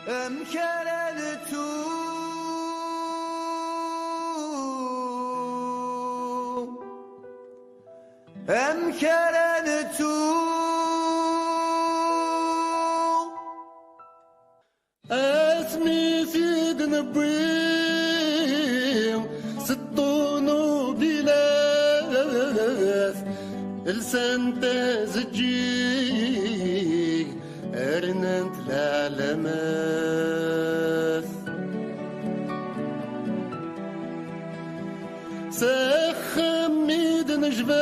أمكرنتو اسمي سيد نبيم ستونو بلاس لسان تزجيك ارننت العلمات سخميد نجبان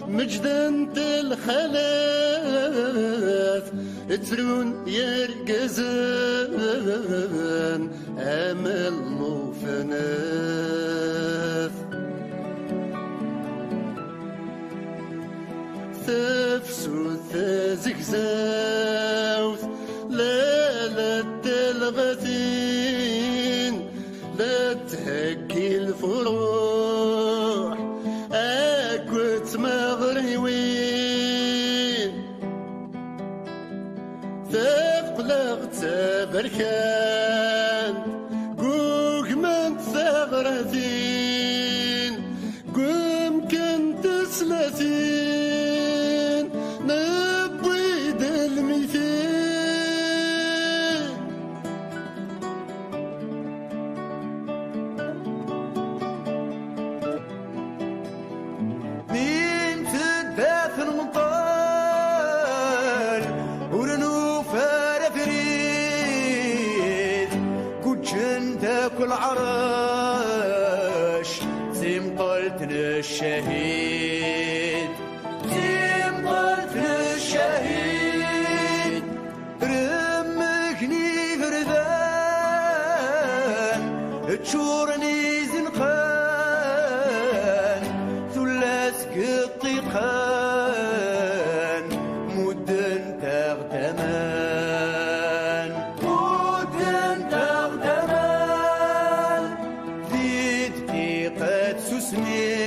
مجدنت الخلاف ترون يرقزان امل موفناث تفسو تزكزاوث لا تلغثين لا تهكي الفروح اكوت مغريوين تفقلق تبركان قوق من ثغرتين قوم كنت سلاتين نبويد الميثين مين تداث المطال ورنو فرفريد كوتشن تاكل عراش زمطلتنا الشهيد زمطلتنا الشهيد رمكني فردان تشورني زنقان ثلاث الطيقان مدن تغتمان مدن تغتمان ذي دقيقة سسني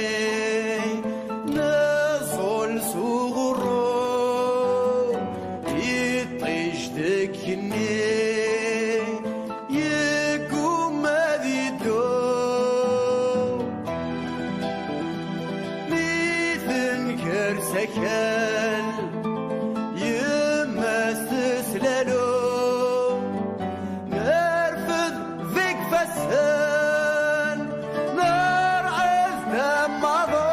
نزل صغرو يطيش دكني يقوم ذي الدو سكال يما استسلالو نرفض ذيك فسان نرعز دمضو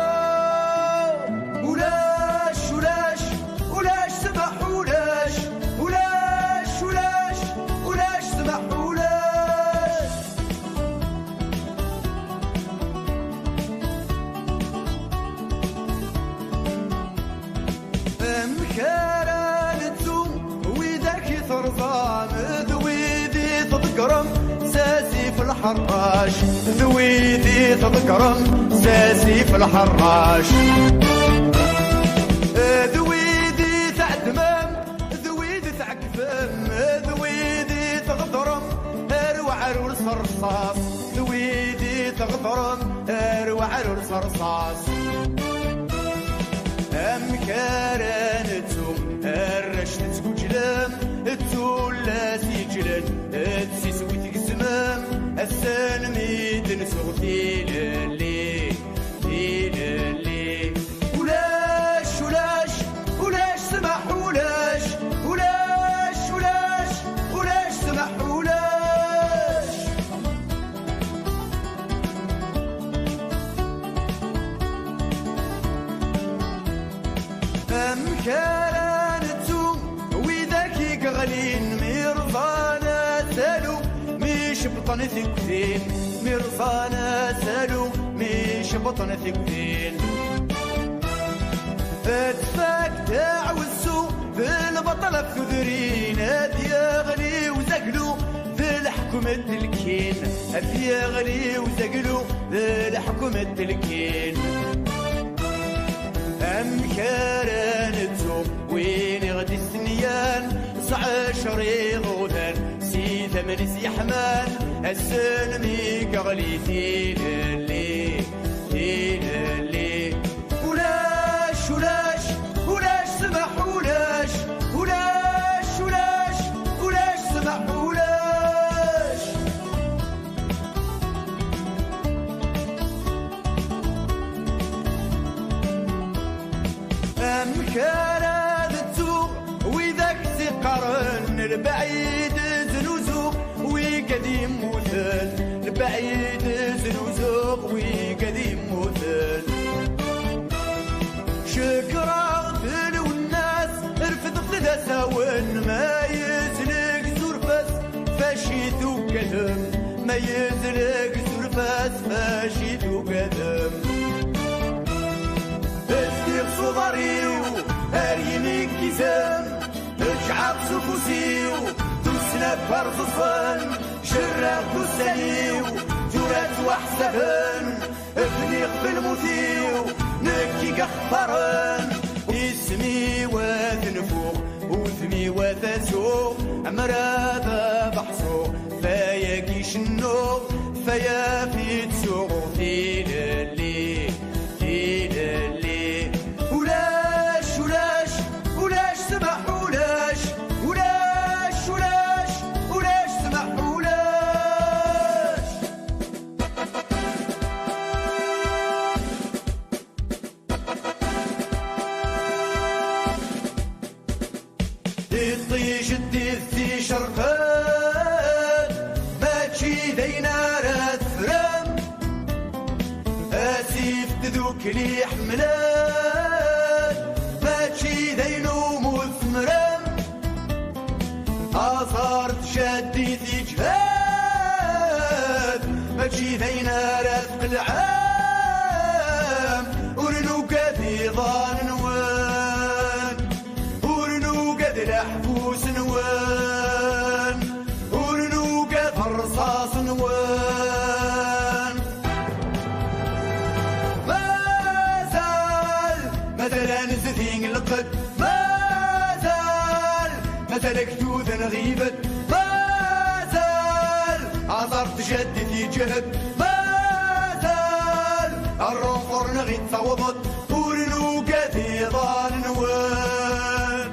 ولاش ولاش ولاش سمح ولاش ولاش ولاش ولاش سمح ولاش مكارنتو ويدك ثرظان ذويدي تذكرم ساسي في الحراش ذويدي تذكرم ساسي في الحراش ذويدي تعدمم ذويدي تعكفم ذويدي تغضرم اروع عرس رصاص ذويدي تغضرم اروع عرس رصاص أمكارنتو الرشد تقجلم التولاسي جلد تسيسوي تقزمم السلمي تنسو تيلالي تيلالي ولاش ولاش ولاش سمح ولاش ولاش ولاش ولاش سمح ولاش أمكارنتو وذاك يقغلين مرضانا سالو مش بطن ثقتين مرضانا سالو مش بطن ثقتين فتفاك تعوزو بالبطلة بكذرين يغلي وزقلو بالحكومة الكين يغلي وزقلو بالحكومة الكين أمكارنتو وين غدي الثنيان 19 يغودان سي ثمن زيحمان السلمي كغلي تيلالي تيلالي ولاش ولاش ولاش سمح ولاش ولاش ولاش البعيد زنوزوق وقديم مثل البعيد زنوزوق وقديم مثل شكرا فل والناس رفضت ذا ساون ما يزلق زرفاس فاشيت وقدم ما يزلق زرفاس فاشيت وقدم استيق صدريو هارينيك كيسام اجعب سفوسيو تسنى برفصان شراق تسانيو جورات وحسبان ابنيق بالموتيو نكي قخبران اسمي وثنفوق وثمي وثسوق عمرا بحصو فيا كيش النوق فيا في تسوق في للي في للي ولاش ولاش ولاش سمح ولاش ولاش ولاش ولاش سمح ولاش تطيش الدثي شرفات ماشي دينا رات فرام اسيف تذوك لي حملات ماشي دينو مثمرام اثار تشدي في جهاد ماشي دينا رات قلعام ورنوكا في ظان نوان ورنوكا الحبوس نوان ورنوكا الرصاص نوان مثلا زثين لقد ما زال مثلا كتوذ غيبت ما زال عصرت جدتي جهد ما زال الرفر نغيت صوبت ورنوكا في ظال نوان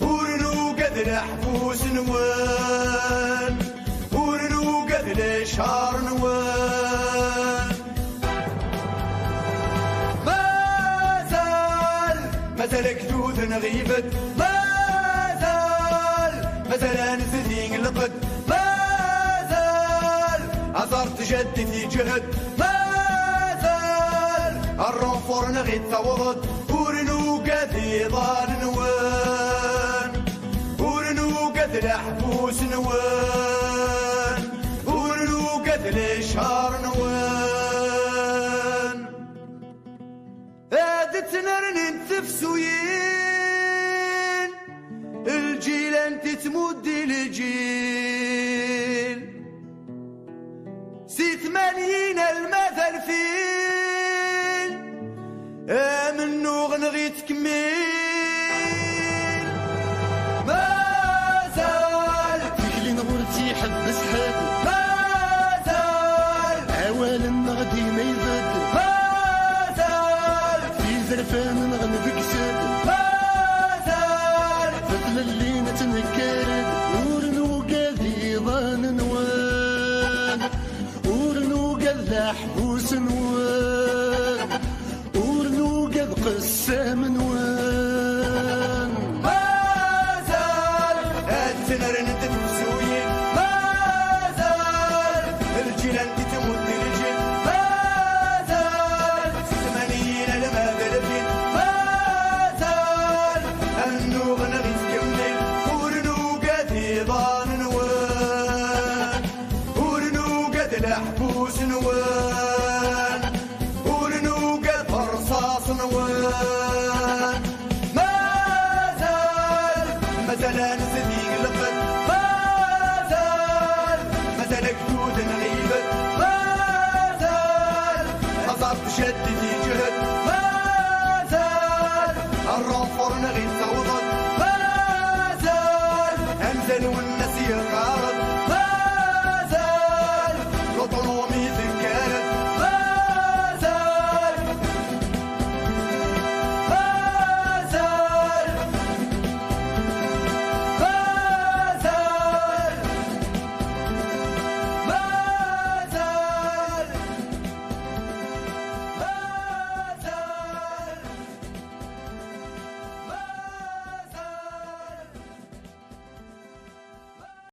ورنوكا الحبوس نوان ورنوكا الاشهار نوان مثلا كدوث غيبت ما زال مثلا زثين لقد ما زال عصرت جدتي جهد ما زال الرنفور نغيت ثوضت ورنوكا ذي ظال نوان ورنوكا ذي الحبوس نوان ورنوكا ذي الاشهار نوان تنرني تفسوين الجيل انت تمد الجيل سي 80 المثل فين منو غنغي تكمل ما زال تكلي نغرتي حبس حد ما زال عوال النغدي ما يزاد زرفان نغنبك ساد ما زال فتل اللي نتنكرد ورنوكا ذي ظان نوان ورنوكا الحبوس نوان ورنوكا القسام نوان ما زال التنر